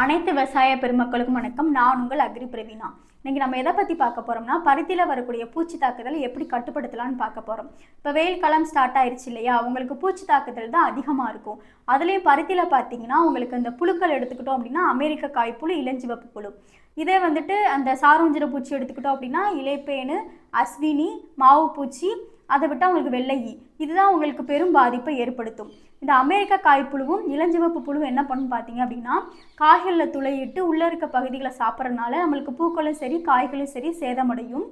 அனைத்து விவசாய பெருமக்களுக்கும் வணக்கம். நான் உங்கள் அக்ரி பிரவீனா. இன்னைக்கு நம்ம எதை பற்றி பார்க்க போகிறோம்னா, பருத்தியில் வரக்கூடிய பூச்சி தாக்குதல் எப்படி கட்டுப்படுத்தலாம்னு பார்க்க போகிறோம். இப்போ வெயில் காலம் ஸ்டார்ட் ஆயிடுச்சு இல்லையா, உங்களுக்கு பூச்சி தாக்குதல் தான் அதிகமாக இருக்கும். அதுலேயும் பருத்தியில் பார்த்தீங்கன்னா உங்களுக்கு இந்த புழுக்கள் எடுத்துக்கிட்டோம் அப்படின்னா அமெரிக்க காய்ப்புழு, இளஞ்சிவப்பு புழு. இதே வந்துட்டு அந்த சாரூஞ்சிர பூச்சி எடுத்துக்கிட்டோம் அப்படின்னா இலைப்பேனு, அஸ்வினி, மாவு பூச்சி, அதை விட்டால் உங்களுக்கு வெள்ளையி. இதுதான் உங்களுக்கு பெரும் பாதிப்பை ஏற்படுத்தும். இந்த அமெரிக்க காய்ப்புழுவும் இளஞ்சிவப்பு புழுவும் என்ன பண்ணுன்னு பார்த்தீங்க அப்படின்னா, காய்களில் துளையிட்டு உள்ளே இருக்க பகுதிகளை சாப்பிட்றதுனால நம்மளுக்கு பூக்களும் சரி காய்களும் சரி சேதமடையும்.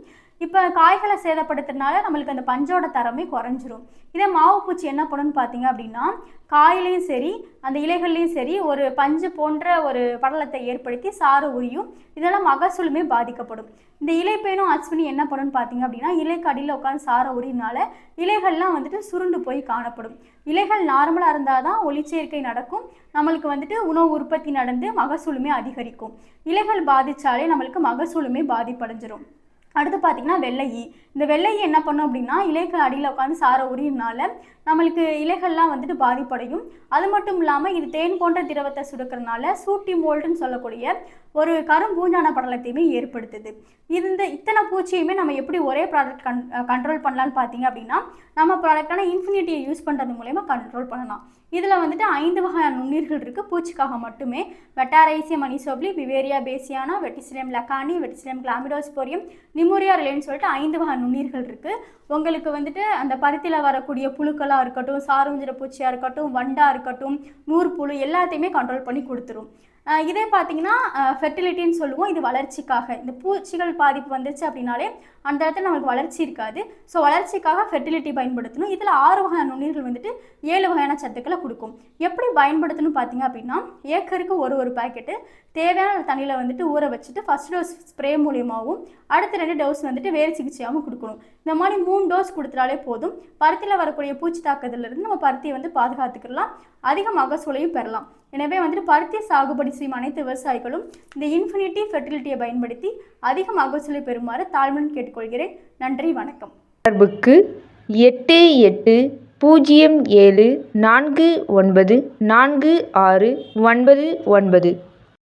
இப்போ காய்களை சேதப்படுத்துறதுனால நம்மளுக்கு அந்த பஞ்சோட தரமே குறைஞ்சிரும். இதே மாவு பூச்சி என்ன பண்ணுன்னு பார்த்தீங்க அப்படின்னா, காயிலையும் சரி அந்த இலைகள்லையும் சரி ஒரு பஞ்சு போன்ற ஒரு படலத்தை ஏற்படுத்தி சாறு உரியும். இதெல்லாம் மகசூலுமே பாதிக்கப்படும். இந்த இலைப்பேனும் அஸ்வினி என்ன பண்ணுன்னு பார்த்தீங்க அப்படின்னா, இலைக்கு அடியில் உட்காந்து சாரை உரியினால இலைகள்லாம் வந்துட்டு சுருண்டு போய் காணப்படும். இலைகள் நார்மலாக இருந்தால் தான் ஒளிச்சேர்க்கை நடக்கும், நம்மளுக்கு வந்துட்டு உணவு உற்பத்தி நடந்து மகசூலுமே அதிகரிக்கும். இலைகள் பாதித்தாலே நம்மளுக்கு மகசூலுமே பாதிப்படைஞ்சிரும். அடுத்து பார்த்திங்கன்னா வெள்ளையி. இந்த வெள்ளையி என்ன பண்ணும் அப்படின்னா, இலைக்கு அடியில் உட்காந்து சாரை உரியினால நம்மளுக்கு இலைகள்லாம் வந்துட்டு பாதிப்படையும். அது மட்டும் இல்லாமல் இது தேன் போன்ற திரவத்தை சுடுக்கிறதுனால சூட்டி மோல்டுன்னு சொல்லக்கூடிய ஒரு கரும்பூஞ்சான படலத்தையுமே ஏற்படுத்துது. இத்தனை பூச்சியுமே நம்ம எப்படி ஒரே ப்ராடக்ட் கண்ட்ரோல் பண்ணலான்னு பார்த்தீங்க அப்படின்னா, நம்ம ப்ராடக்டான இன்ஃபினிட்டியை யூஸ் பண்ணுறது மூலயமா கண்ட்ரோல் பண்ணலாம். இதில் வந்துட்டு 5 வகையான நுண்ணீர்கள் இருக்குது பூச்சிக்காக மட்டுமே. Metarhizium anisopliae, Beauveria bassiana, Verticillium lecanii, Verticillium chlamydosporium, Nomuraea ரிலேன்னு சொல்லிட்டு 5 வகை நுண்ணீர்கள் இருக்குது. உங்களுக்கு வந்துட்டு அந்த பருத்தியில் வரக்கூடிய புழுக்களாக இருக்கட்டும், சாரூஞ்சிர பூச்சியாக இருக்கட்டும், வண்டாக இருக்கட்டும், நூற்புழு எல்லாத்தையுமே கண்ட்ரோல் பண்ணி கொடுத்துரும். இதே பார்த்தீங்கன்னா ஃபெர்டிலிட்டின்னு சொல்லுவோம். இது வளர்ச்சிக்காக. இந்த பூச்சிகள் பாதிப்பு வந்துச்சு அப்படின்னாலே அந்த இடத்துல நம்மளுக்கு வளர்ச்சி இருக்காது. ஸோ வளர்ச்சிக்காக ஃபெர்டிலிட்டி பயன்படுத்தணும். இதில் 6 வகையான நுண்ணீர்கள் வந்துட்டு 7 வகையான சத்துக்களை கொடுக்கும். எப்படி பயன்படுத்தணும் பார்த்தீங்க அப்படின்னா, ஏக்கருக்கு ஒரு பாக்கெட்டு தேவையான தண்ணியில் வந்துட்டு ஊற வச்சுட்டு ஃபஸ்ட் டோஸ் ஸ்ப்ரே மூலியமாகவும் அடுத்த 2 டோஸ் வந்துட்டு வேறு சிகிச்சையாகவும் கொடுக்கணும். இந்த மாதிரி 3 டோஸ் கொடுத்துட்டாலே போதும். பருத்தியில் வரக்கூடிய பூச்சி தாக்குதலிருந்து நம்ம பருத்தியை வந்து பாதுகாத்துக்கலாம், அதிக மகசூலையும் பெறலாம். எனவே வந்துட்டு பருத்தி சாகுபடி செய்யும் அனைத்து விவசாயிகளும் இந்த இன்ஃபினிட்டி ஃபெர்டிலிட்டியை பயன்படுத்தி அதிக மகசூலை பெறுமாறு தாழ்மையுடன் கேட்டுக்கொள்கிறேன். நன்றி, வணக்கம். தொடர்புக்கு 8807494699.